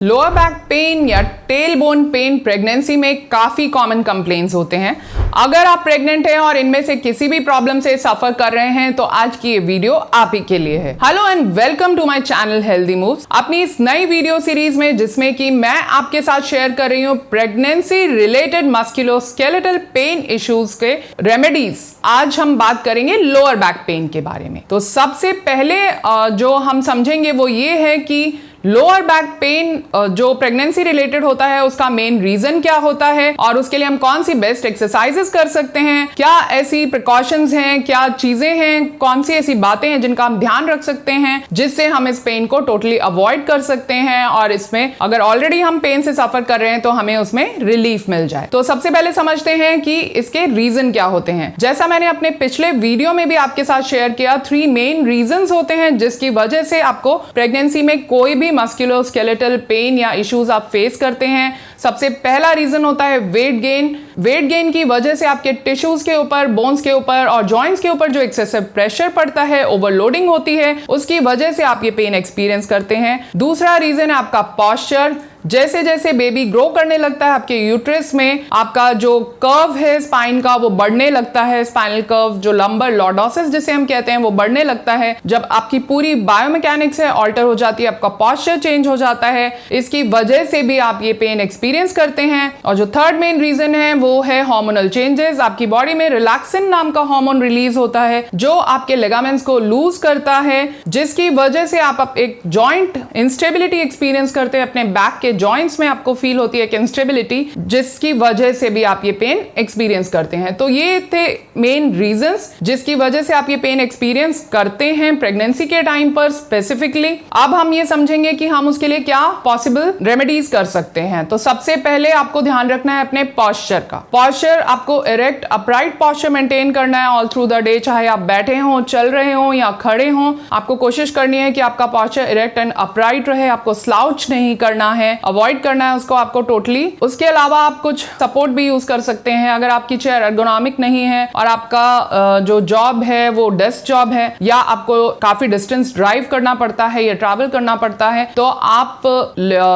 Lower back pain या tail bone pen pregnancy में काफी कॉमन कंप्लेंट्स होते हैं। अगर आप प्रेग्नेंट हैं और इनमें से किसी भी प्रॉब्लम से सफर कर रहे हैं तो आज की ये वीडियो आप ही के लिए है। Hello and welcome to my channel healthy moves. अपनी इस नई वीडियो सीरीज में जिसमें कि मैं आपके साथ शेयर कर रही हूँ pregnancy related musculoskeletal pain issues के रेमेडीज। आज हम बात करेंगे लोअर बैक पेन के बारे में। तो सबसे पहले जो हम समझेंगे वो ये है कि लोअर बैक पेन जो प्रेगनेंसी रिलेटेड होता है उसका मेन रीजन क्या होता है और उसके लिए हम कौन सी बेस्ट एक्सरसाइजेस कर सकते हैं, क्या ऐसी प्रिकॉशंस हैं, क्या चीजें हैं, कौन सी ऐसी बातें हैं जिनका हम ध्यान रख सकते हैं जिससे हम इस पेन को टोटली अवॉइड कर सकते हैं और इसमें अगर ऑलरेडी हम पेन से सफर कर रहे हैं तो हमें उसमें रिलीफ मिल जाए। तो सबसे पहले समझते हैं कि इसके रीजन क्या होते हैं। जैसा मैंने अपने पिछले वीडियो में भी आपके साथ शेयर किया, 3 मेन रीजंस होते हैं जिसकी वजह से आपको प्रेगनेंसी में कोई भी मस्कुलोस्केलेटल पेन या इश्यूज आप फेस करते हैं। सबसे पहला रीजन होता है वेट गेन। वेट गेन की वजह से आपके टिश्यूज के ऊपर, बोन्स के ऊपर और जॉइंट्स के ऊपर जो एक्सेसिव प्रेशर पड़ता है, ओवरलोडिंग होती है, उसकी वजह से आप ये पेन एक्सपीरियंस करते हैं। दूसरा रीजन है आपका पॉस्चर। जैसे जैसे बेबी ग्रो करने लगता है आपके यूट्रस में, आपका जो कर्व है स्पाइन का वो बढ़ने लगता है। स्पाइनल कर्व जो लंबर लॉर्डोसिस जिसे हम कहते हैं वो बढ़ने लगता है। जब आपकी पूरी बायोमैकेनिक्स है ऑल्टर हो जाती है, आपका पॉस्चर चेंज हो जाता है, इसकी वजह से भी आप ये पेन एक्सपीरियंस करते हैं। और जो थर्ड मेन रीजन है वो है हार्मोनल चेंजेस। आपकी बॉडी में रिलैक्सिन नाम का हार्मोन रिलीज होता है जो आपके लिगामेंट्स को लूज करता है, जिसकी वजह से आप एक जॉइंट इंस्टेबिलिटी एक्सपीरियंस करते हैं। अपने बैक के जॉइंट्स में आपको फील होती है इंस्टेबिलिटी, जिसकी वजह से भी आप ये पेन एक्सपीरियंस करते हैं। तो ये थे मेन रीजंस जिसकी वजह से आप ये पेन एक्सपीरियंस करते हैं प्रेगनेंसी के टाइम पर स्पेसिफिकली। अब हम ये समझेंगे कि हम उसके लिए क्या पॉसिबल रेमेडीज कर सकते हैं। तो सबसे पहले आपको ध्यान रखना है अपने पॉस्चर का। पॉस्चर आपको इरेक्ट अपराइट पॉस्चर मेंटेन करना है ऑल थ्रू द डे, चाहे आप बैठे हो, चल रहे हो या खड़े हो। आपको कोशिश करनी है कि आपका पॉस्चर इरेक्ट एंड अपराइट रहे। आपको स्लाउच नहीं करना है, अवॉइड करना है उसको आपको टोटली। उसके अलावा आप कुछ सपोर्ट भी यूज कर सकते हैं। अगर आपकी चेयर एर्गोनॉमिक नहीं है और आपका जो जॉब है वो डेस्क जॉब है या आपको काफी डिस्टेंस ड्राइव करना पड़ता है या ट्रैवल करना पड़ता है, तो आप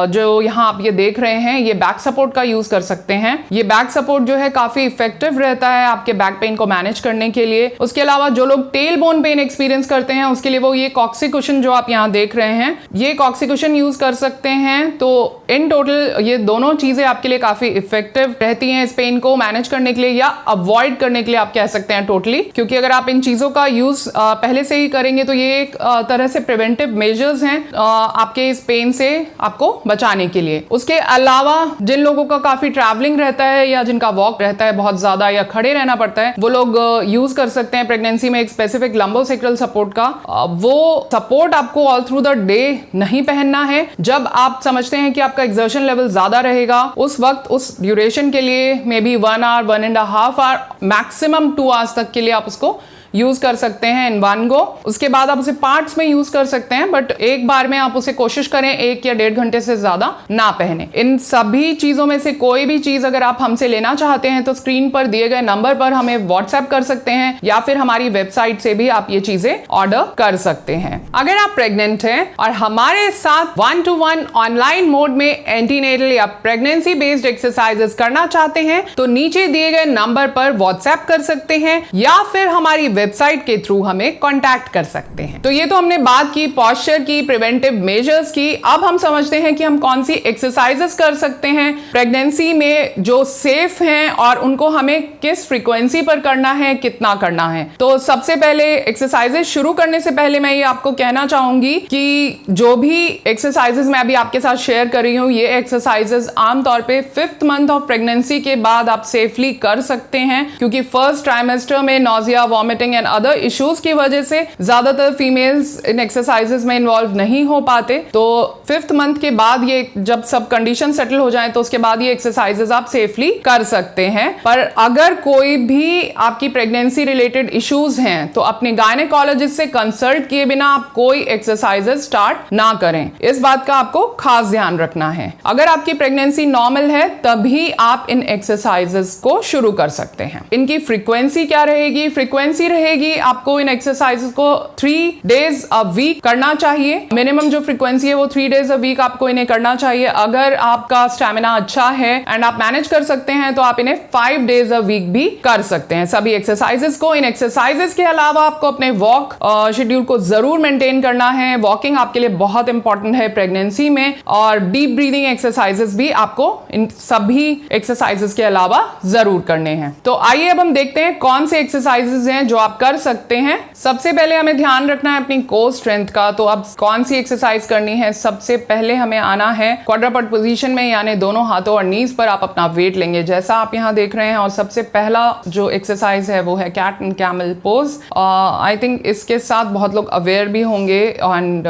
जो यहाँ आप ये देख रहे हैं ये बैक सपोर्ट का यूज कर सकते हैं। ये बैक सपोर्ट जो है काफी इफेक्टिव रहता है आपके बैक पेन को मैनेज करने के लिए। उसके अलावा जो लोग टेल बोन पेन एक्सपीरियंस करते हैं उसके लिए वो ये कॉक्सी कुशन जो आप यहाँ देख रहे हैं, ये कॉक्सी कुशन यूज कर सकते हैं। तो इन टोटल ये दोनों चीजें आपके लिए काफी इफेक्टिव रहती हैं इस पेन को मैनेज करने के लिए या अवॉइड करने के लिए आप कह सकते हैं टोटली, क्योंकि अगर आप इन चीजों का यूज पहले से ही करेंगे तो ये एक तरह से प्रिवेंटिव मेजर्स हैं आपके इस पेन से आपको बचाने के लिए। उसके अलावा जिन लोगों का काफी ट्रैवलिंग रहता है या जिनका वॉक रहता है बहुत ज्यादा या खड़े रहना पड़ता है, वो लोग यूज कर सकते हैं प्रेगनेंसी में एक स्पेसिफिक लंबोसेक्रल सपोर्ट का। वो सपोर्ट आपको ऑल थ्रू द डे नहीं पहनना है। जब आप समझते हैं कि आपका एक्सर्शन लेवल ज्यादा रहेगा उस वक्त उस ड्यूरेशन के लिए may be 1 hour, 1.5 hour, maximum 2 hours तक के लिए आप उसको यूज कर सकते हैं इन वन गो। उसके बाद आप उसे पार्ट्स में यूज कर सकते हैं, बट एक बार में आप उसे कोशिश करें 1 या 1.5 घंटे से ज्यादा ना पहने। इन सभी चीजों में से कोई भी चीज अगर आप हमसे लेना चाहते हैं तो स्क्रीन पर दिए गए नंबर पर हमें व्हाट्सएप कर सकते हैं या फिर हमारी वेबसाइट से भी आप ये चीजें ऑर्डर कर सकते हैं। अगर आप प्रेग्नेंट हैं और हमारे साथ 1-to-1 ऑनलाइन मोड में एंटीनेटल या प्रेगनेंसी बेस्ड एक्सरसाइजेस करना चाहते हैं तो नीचे दिए गए नंबर पर व्हाट्सएप कर सकते हैं या फिर हमारी वेबसाइट के थ्रू हमें कांटेक्ट कर सकते हैं। तो ये तो हमने बात की पॉस्चर की, प्रिवेंटिव मेजर्स की। अब हम समझते हैं कि हम कौन सी एक्सरसाइजेस कर सकते हैं प्रेगनेंसी में जो सेफ हैं और उनको हमें किस फ्रीक्वेंसी पर करना है, कितना करना है। तो सबसे पहले एक्सरसाइजेस शुरू करने से पहले मैं ये आपको कहना चाहूंगी कि जो भी एक्सरसाइजेस मैं अभी आपके साथ शेयर कर रही हूँ ये एक्सरसाइजेस आमतौर पे 5th मंथ ऑफ प्रेगनेंसी के बाद आप सेफली कर सकते हैं, क्योंकि फर्स्ट ट्राइमेस्टर में nausea, vomiting and other issues की वजह से ज्यादातर फीमेल्स इन एक्सरसाइजेस में इन्वॉल्व नहीं हो पाते। तो 5th मंथ के बाद ये जब सब कंडीशन सेटल हो जाए तो उसके बाद ये एक्सरसाइजेस आप सेफली कर सकते हैं। पर अगर कोई भी आपकी प्रेगनेंसी रिलेटेड इश्यूज हैं तो अपने गायनेकोलॉजिस्ट से कंसल्ट किए बिना आप कोई एक्सरसाइजेस स्टार्ट ना करें। इस बात का आपको खास ध्यान रखना है। अगर आपकी प्रेगनेंसी नॉर्मल है तभी आप इन एक्सरसाइजेस को शुरू कर सकते हैं। इनकी फ्रीक्वेंसी क्या रहेगी? फ्रीक्वेंसी रहेगी आपको इन एक्सरसाइजेस को 3 days a week करना चाहिए। मिनिमम जो फ्रीक्वेंसी है वो 3 days a week आपको इन्हें करना चाहिए। अगर आपका स्टेमिना अच्छा है एंड आप मैनेज कर सकते हैं तो आप इन्हें 5 days a week भी कर सकते हैं सभी एक्सरसाइजेस को। इन एक्सरसाइजेस के अलावा आपको अपने वॉक शेड्यूल को जरूर मेंटेन करना है। वॉकिंग आपके लिए बहुत इंपॉर्टेंट है प्रेगनेंसी में, और डीप ब्रीदिंग एक्सरसाइजेस भी आपको इन सभी एक्सरसाइजेस के अलावा जरूर करने हैं। तो आइए अब हम देखते हैं कौन से एक्सरसाइजेस हैं जो आप कर सकते हैं। सबसे पहले हमें ध्यान रखना है अपनी कोर स्ट्रेंथ का। तो अब कौन सी एक्सरसाइज करनी है, सबसे पहले हमें आना है क्वाड्रपट पोजीशन में, यानी दोनों हाथों और नीज पर आप अपना वेट लेंगे जैसा आप यहाँ देख रहे हैं। और सबसे पहला जो एक्सरसाइज है वो है cat and camel pose. I think इसके साथ बहुत लोग अवेयर भी होंगे एंड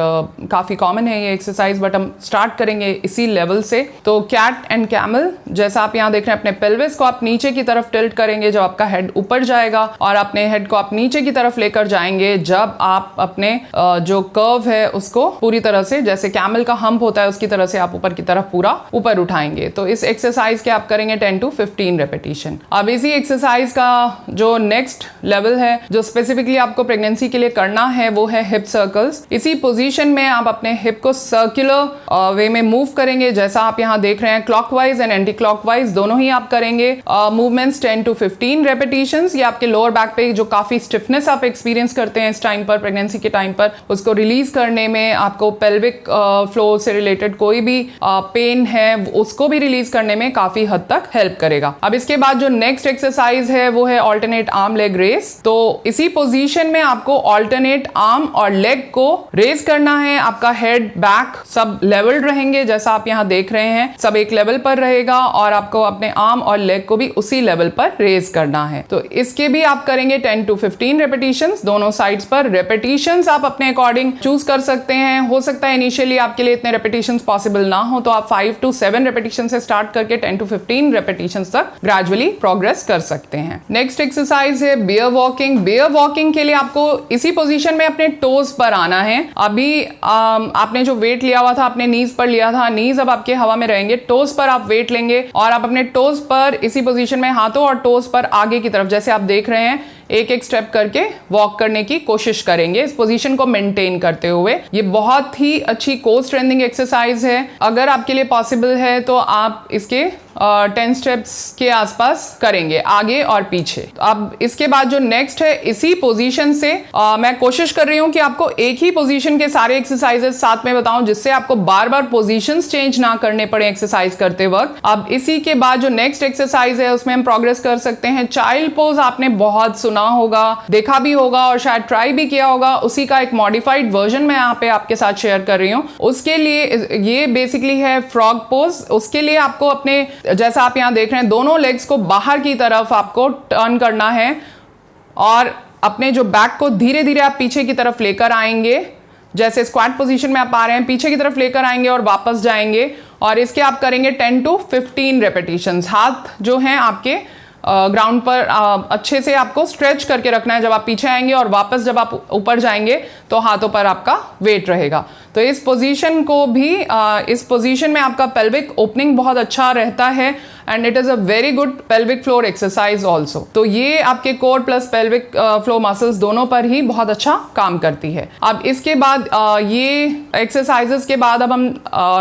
काफी कॉमन है ये एक्सरसाइज, बट हम स्टार्ट करेंगे इसी लेवल से। तो कैट एंड कैमल, जैसा आप यहाँ देख रहे हैं, अपने पेल्विस को आप नीचे की तरफ टिल्ट करेंगे जब आपका हेड ऊपर जाएगा, और अपने हेड को आप नीचे की तरफ लेकर जाएंगे जब आप अपने जो कर्व है उसको पूरी तरह से, जैसे कैमल का हम्प होता है उसकी तरह से आप ऊपर की तरफ पूरा ऊपर उठाएंगे। तो इस एक्सरसाइज के आप करेंगे 10 to 15 रेपिटेशन। अब इसी एक्सरसाइज का जो नेक्स्ट लेवल है जो स्पेसिफिकली आपको प्रेगनेंसी के लिए करना है वो है हिप सर्कल्स। इसी पोजीशन में आप अपने हिप को सर्कुलर वे में मूव करेंगे जैसा आप यहाँ देख रहे हैं। क्लॉकवाइज एंड एंटी क्लॉकवाइज दोनों ही आप करेंगे। Movements 10 to 15 repetitions. ये आपके लोअर बैक पे जो काफी स्टिफनेस आप एक्सपीरियंस करते हैं इस टाइम पर, प्रेगनेंसी के टाइम पर, उसको रिलीज करने में, आपको पेल्विक फ्लोर से रिलेटेड कोई भी पेन है उसको भी रिलीज करने में काफी हद तक हेल्प करेगा। अब इसके बाद जो नेक्स्ट एक्सरसाइज है वो है ऑल्टरनेट आर्म लेग रेस। तो इसी पोजीशन में आपको ऑल्टरनेट आर्म और लेग को रेस करना है। आपका हेड बैक सब लेवल्ड रहेंगे जैसा आप यहाँ देख रहे हैं, सब एक लेवल पर रहेगा, और आपको अपने आर्म और लेग को भी उसी लेवल पर रेस करना है। तो इसके भी आप करेंगे 10 to 15 रेपिटेशंस दोनों साइड्स पर। रेपिटेशंस आप अपने अकॉर्डिंग चूज कर सकते हैं। हो सकता है इनिशियली आपके लिए इतने रेपिटेशंस पॉसिबल ना हो तो आप 5 to 7 रेपिटेशन से स्टार्ट करके 10 to 15 रेपिटेशंस तक ग्रेजुअली प्रोग्रेस कर सकते हैं। नेक्स्ट एक्सरसाइज है बियर वॉकिंग। बियर वॉकिंग के लिए आपको इसी पोजीशन में अपने टोज पर आना है। अभी आपने जो वेट लिया हुआ था अपने नीज पर लिया था, नीज अब आपके हवा में रहेंगे, टोज पर आप वेट लेंगे और आप अपने टोज पर इसी पोजीशन में हाथों और टोज पर आगे की तरफ जैसे आप देख रहे हैं एक एक स्टेप करके वॉक करने की कोशिश करेंगे इस पोजीशन को मेंटेन करते हुए। ये बहुत ही अच्छी कोर स्ट्रेंथनिंग एक्सरसाइज है। अगर आपके लिए पॉसिबल है तो आप इसके 10 स्टेप्स के आसपास करेंगे आगे और पीछे। अब इसके बाद जो नेक्स्ट है इसी पोजीशन से मैं कोशिश कर रही हूं कि आपको एक ही पोजीशन के सारे एक्सरसाइजेस साथ में बताऊं जिससे आपको बार बार पोजीशंस चेंज ना करने पड़े एक्सरसाइज करते वक्त। अब इसी के बाद जो नेक्स्ट एक्सरसाइज है उसमें हम प्रोग्रेस कर सकते हैं। चाइल्ड पोज आपने बहुत सुना होगा, देखा भी होगा और शायद ट्राई भी किया होगा। उसी का एक मॉडिफाइड वर्जन मैं यहाँ पे आपके साथ शेयर कर रही हूँ। उसके लिए ये बेसिकली है फ्रॉग पोज। उसके लिए आपको अपने, जैसा आप यहां देख रहे हैं, दोनों लेग्स को बाहर की तरफ आपको टर्न करना है और अपने जो बैक को धीरे धीरे आप पीछे की तरफ लेकर आएंगे। जैसे स्क्वाट पोजीशन में आप आ रहे हैं, पीछे की तरफ लेकर आएंगे और वापस जाएंगे। और इसके आप करेंगे 10 to 15 रेपिटेशंस। हाथ जो हैं आपके ग्राउंड पर अच्छे से आपको स्ट्रेच करके रखना है जब आप पीछे आएंगे, और वापस जब आप ऊपर जाएंगे तो हाथों पर आपका वेट रहेगा। तो इस पोजीशन को भी इस पोजीशन में आपका पेल्विक ओपनिंग बहुत अच्छा रहता है and it is a very good pelvic floor exercise also. तो ये आपके core plus pelvic floor muscles दोनों पर ही बहुत अच्छा काम करती है। अब इसके बाद ये एक्सरसाइजेस के बाद अब हम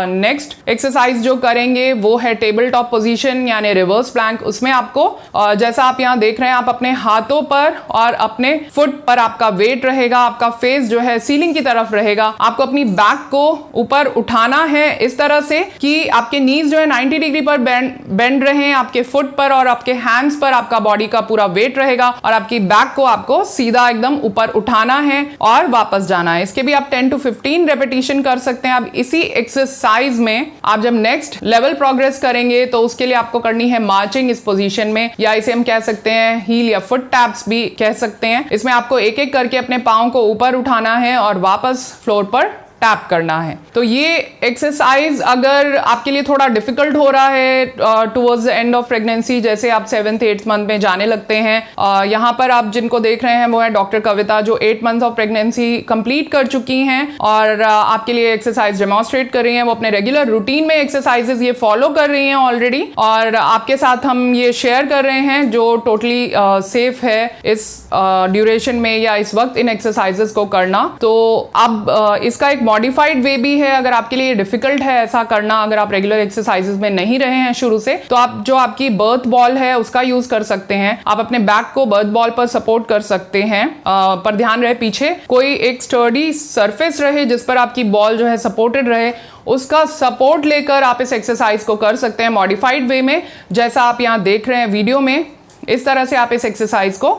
नेक्स्ट एक्सरसाइज जो करेंगे वो है टेबल टॉप पोजीशन यानी रिवर्स प्लैंक। उसमें आपको जैसा आप यहाँ देख रहे हैं, आप अपने हाथों पर और अपने फुट पर आपका वेट रहेगा, आपका फेस जो है सीलिंग की तरफ रहेगा। आपको अपनी बैक को ऊपर उठाना है इस तरह से कि आपके नीज जो है 90 डिग्री पर बेंड रहे, आपके फुट पर और आपके हैंड्स पर आपका बॉडी का पूरा वेट रहेगा और आपकी बैक को आपको सीधा एकदम ऊपर उठाना है और वापस जाना है। इसके भी आप 10 to 15 रेपिटेशन कर सकते हैं। अब इसी एक्सरसाइज में आप जब नेक्स्ट लेवल प्रोग्रेस करेंगे तो उसके लिए आपको करनी है मार्चिंग इस पोजीशन में, या इसे हम कह सकते हैं हील या फुट टैप्स भी कह सकते हैं। इसमें आपको एक एक करके अपने पाँव को ऊपर उठाना है और वापस फ्लोर पर टैप करना है। तो ये एक्सरसाइज अगर आपके लिए थोड़ा डिफिकल्ट हो रहा है towards the end of pregnancy, जैसे आप 7th 8th मंथ में जाने लगते हैं, यहाँ पर आप जिनको देख रहे हैं वो है डॉक्टर कविता, जो 8 मंथ ऑफ प्रेगनेंसी कंप्लीट कर चुकी हैं और आपके लिए एक्सरसाइज डेमोन्स्ट्रेट कर रही हैं। वो अपने रेगुलर रूटीन में एक्सरसाइजेज ये फॉलो कर रही हैं ऑलरेडी, और आपके साथ हम ये शेयर कर रहे हैं जो टोटली सेफ है इस ड्यूरेशन में या इस वक्त इन एक्सरसाइजेस को करना। तो अब इसका एक मॉडिफाइड वे भी है, अगर आपके लिए डिफिकल्ट है ऐसा करना, अगर आप रेगुलर एक्सरसाइजेस में नहीं रहे हैं शुरू से, तो आप जो आपकी बर्थ बॉल है उसका यूज कर सकते हैं। आप अपने बैक को बर्थ बॉल पर सपोर्ट कर सकते हैं, पर ध्यान रहे पीछे कोई एक स्टर्डी सरफेस रहे जिस पर आपकी बॉल जो है सपोर्टेड रहे, उसका सपोर्ट लेकर आप इस एक्सरसाइज को कर सकते हैं मॉडिफाइड वे में, जैसा आप यहाँ देख रहे हैं वीडियो में। इस तरह से आप इस एक्सरसाइज को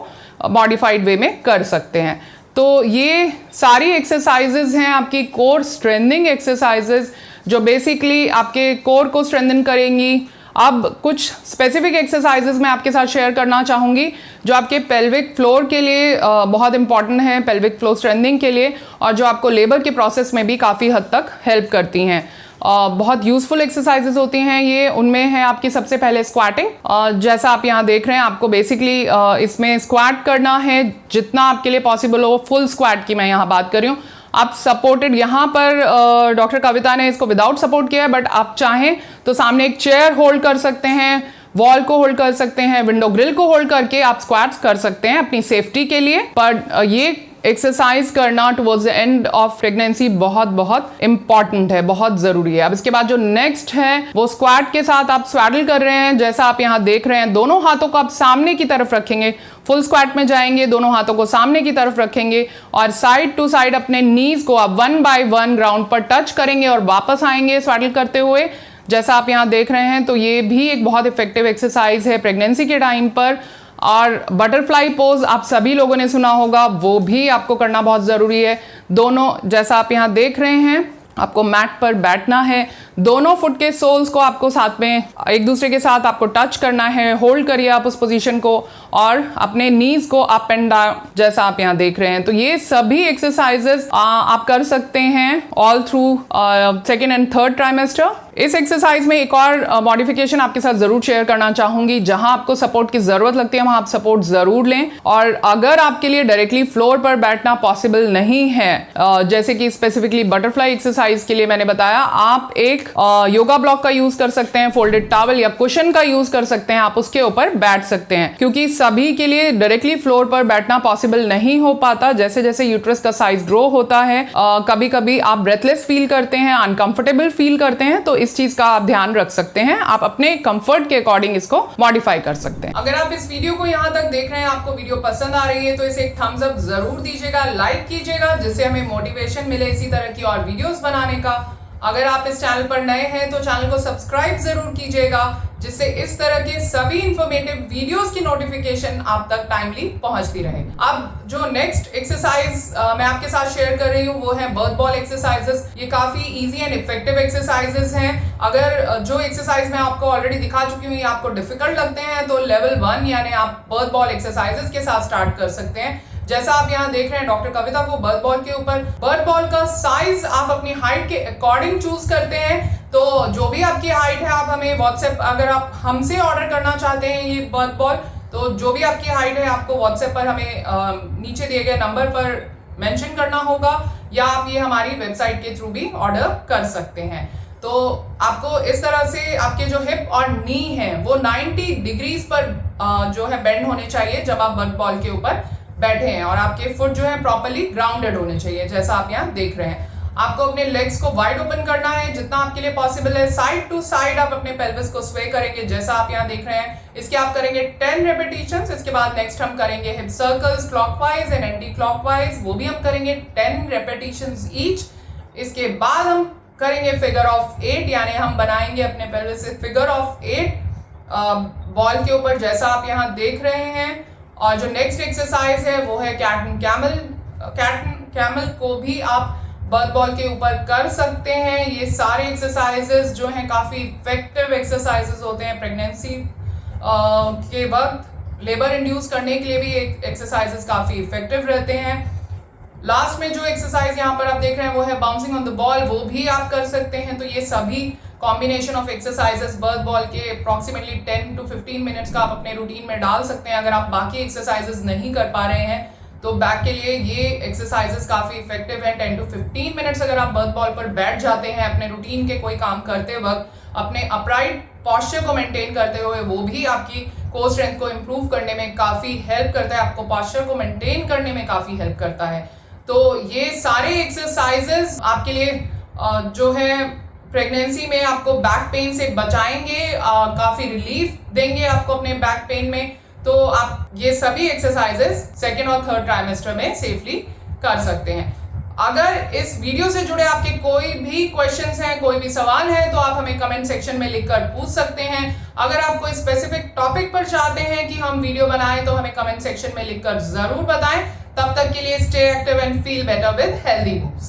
मॉडिफाइड वे में कर सकते हैं। तो ये सारी एक्सरसाइजेज हैं आपकी कोर स्ट्रेंथनिंग एक्सरसाइजेज, जो बेसिकली आपके कोर को स्ट्रेंथन करेंगी। अब कुछ स्पेसिफिक एक्सरसाइजेज मैं आपके साथ शेयर करना चाहूँगी जो आपके पेल्विक फ्लोर के लिए बहुत इंपॉर्टेंट है, पेल्विक फ्लोर स्ट्रेंथनिंग के लिए, और जो आपको लेबर के प्रोसेस में भी काफ़ी हद तक हेल्प करती हैं। बहुत यूजफुल एक्सरसाइजेज होती हैं ये। उनमें है आपकी सबसे पहले स्क्वाटिंग, जैसा आप यहाँ देख रहे हैं, आपको बेसिकली इसमें स्क्वाट करना है जितना आपके लिए पॉसिबल हो। फुल स्क्वाट की मैं यहाँ बात कर रही हूँ। आप सपोर्टेड, यहाँ पर डॉक्टर कविता ने इसको विदाउट सपोर्ट किया है, बट आप चाहें तो सामने एक चेयर होल्ड कर सकते हैं, वॉल को होल्ड कर सकते हैं, विंडो ग्रिल को होल्ड करके आप स्क्वाट्स कर सकते हैं अपनी सेफ्टी के लिए। पर ये एक्सरसाइज करना towards the end of pregnancy बहुत बहुत इंपॉर्टेंट है, बहुत जरूरी है। अब इसके बाद जो नेक्स्ट है वो स्क्वाट के साथ आप स्वैडल कर रहे हैं, जैसा आप यहाँ देख रहे हैं। दोनों हाथों को आप सामने की तरफ रखेंगे, फुल स्क्वाट में जाएंगे, दोनों हाथों को सामने की तरफ रखेंगे और साइड टू साइड अपने नीज को आप 1 बाय 1 ग्राउंड पर टच करेंगे और वापस आएंगे स्वैडल करते हुए, जैसा आप यहाँ देख रहे हैं। तो ये भी एक बहुत इफेक्टिव एक्सरसाइज है प्रेगनेंसी के टाइम पर। और बटरफ्लाई पोज आप सभी लोगों ने सुना होगा, वो भी आपको करना बहुत ज़रूरी है। दोनों, जैसा आप यहाँ देख रहे हैं, आपको मैट पर बैठना है, दोनों फुट के सोल्स को आपको साथ में एक दूसरे के साथ आपको टच करना है। होल्ड करिए आप उस पोजीशन को और अपने नीज को अप एंड डाउन, जैसा आप यहाँ देख रहे हैं। तो ये सभी एक्सरसाइजेस आप कर सकते हैं all through 2nd and 3rd trimester. इस एक्सरसाइज में एक और मॉडिफिकेशन आपके साथ जरूर शेयर करना चाहूंगी। जहां आपको सपोर्ट की जरूरत लगती है वहां आप सपोर्ट जरूर लें, और अगर आपके लिए डायरेक्टली फ्लोर पर बैठना पॉसिबल नहीं है, जैसे कि स्पेसिफिकली बटरफ्लाई एक्सरसाइज के लिए मैंने बताया, आप एक योगा ब्लॉक का यूज कर सकते हैं, फोल्डेड टॉवल या कुशन का यूज कर सकते हैं, आप उसके ऊपर बैठ सकते हैं। क्योंकि सभी के लिए डायरेक्टली फ्लोर पर बैठना पॉसिबल नहीं हो पाता। जैसे जैसे यूट्रस का साइज ग्रो होता है, कभी कभी आप ब्रेथलेस फील करते हैं, अनकंफर्टेबल फील करते हैं, तो इस चीज का आप ध्यान रख सकते हैं। आप अपने कंफर्ट के अकॉर्डिंग इसको मॉडिफाई कर सकते हैं। अगर आप इस वीडियो को यहाँ तक देख रहे हैं, आपको वीडियो पसंद आ रही है, तो इसे एक थम्स अप जरूर दीजिएगा, लाइक कीजिएगा, जिससे हमें मोटिवेशन मिले इसी तरह की और वीडियोस बनाने का। अगर आप इस चैनल पर नए हैं तो चैनल को सब्सक्राइब जरूर कीजिएगा, जिससे इस तरह के सभी इंफॉर्मेटिव वीडियोस की नोटिफिकेशन आप तक टाइमली पहुंचती रहे। अब जो नेक्स्ट एक्सरसाइज मैं आपके साथ शेयर कर रही हूँ वो है बर्थ बॉल एक्सरसाइजेस। ये काफी इजी एंड इफेक्टिव एक्सरसाइजेस हैं। अगर जो एक्सरसाइज मैं आपको ऑलरेडी दिखा चुकी हूँ ये आपको डिफिकल्ट लगते हैं, तो लेवल 1 यानी आप बर्थ बॉल एक्सरसाइजेस के साथ स्टार्ट कर सकते हैं। जैसा आप यहाँ देख रहे हैं, डॉक्टर कविता को बर्थ बॉल के ऊपर, बर्थ बॉल का साइज आप अपनी हाइट के अकॉर्डिंग चूज करते हैं। तो जो भी आपकी हाइट है, आप हमें व्हाट्सएप, अगर आप हमसे ऑर्डर करना चाहते हैं ये बर्थ बॉल, तो जो भी आपकी हाइट है आपको व्हाट्सएप पर हमें नीचे दिए गए नंबर पर मेंशन करना होगा, या आप ये हमारी वेबसाइट के थ्रू भी ऑर्डर कर सकते हैं। तो आपको इस तरह से आपके जो हिप और नी है वो 90 डिग्रीज पर जो है बेंड होने चाहिए जब आप बर्थ बॉल के ऊपर बैठे हैं, और आपके फुट जो है प्रॉपर्ली ग्राउंडेड होने चाहिए, जैसा आप यहाँ देख रहे हैं। आपको अपने लेग्स को वाइड ओपन करना है जितना आपके लिए पॉसिबल है। साइड टू साइड आप अपने पेल्विस को स्वे करेंगे, जैसा आप यहाँ देख रहे हैं। इसके आप करेंगे 10 रेपिटेशंस। इसके बाद नेक्स्ट हम करेंगे hip circles clockwise and anti clockwise, वो भी हम करेंगे 10 रेपिटेशंस ईच। इसके बाद हम करेंगे फिगर ऑफ 8, यानी हम बनाएंगे अपने पेल्विस से फिगर ऑफ 8 बॉल के ऊपर, जैसा आप यहाँ देख रहे हैं। और जो नेक्स्ट एक्सरसाइज है वो है cat and camel. Cat and camel को भी आप बर्थ बॉल के ऊपर कर सकते हैं। ये सारे एक्सरसाइजेस जो हैं काफ़ी इफेक्टिव एक्सरसाइजेस होते हैं प्रेगनेंसी के वक्त। लेबर इंड्यूस करने के लिए भी एक्सरसाइजेस काफ़ी इफेक्टिव रहते हैं। लास्ट में जो एक्सरसाइज यहाँ पर आप देख रहे हैं वो है बाउंसिंग ऑन द बॉल, वो भी आप कर सकते हैं। तो ये सभी combination of exercises birth ball के अप्रॉक्सीमेटली 10 to 15 मिनट्स का आप अपने रूटीन में डाल सकते हैं। अगर आप बाकी एक्सरसाइजेस नहीं कर पा रहे हैं तो बैक के लिए ये एक्सरसाइजेस काफी इफेक्टिव है। 10 to 15 मिनट्स अगर आप बर्थ बॉल पर बैठ जाते हैं अपने रूटीन के कोई काम करते वक्त, अपने अपराइट पॉस्चर को मेंटेन करते हुए, वो भी आपकी कोर स्ट्रेंथ को इंप्रूव करने में काफी हेल्प करता है, आपको पॉस्चर को मेंटेन करने में काफी हेल्प करता है। तो ये सारे एक्सरसाइजेस आपके लिए जो है प्रेगनेंसी में आपको बैक पेन से बचाएंगे, काफी रिलीफ देंगे आपको अपने बैक पेन में। तो आप ये सभी एक्सरसाइजेस सेकेंड और थर्ड ट्राइमेस्टर में सेफली कर सकते हैं। अगर इस वीडियो से जुड़े आपके कोई भी क्वेश्चंस हैं, कोई भी सवाल है, तो आप हमें कमेंट सेक्शन में लिखकर पूछ सकते हैं। अगर आप कोई स्पेसिफिक टॉपिक पर चाहते हैं कि हम वीडियो बनाएं तो हमें कमेंट सेक्शन में लिखकर जरूर बताएं। तब तक के लिए stay active and feel better with healthy moves.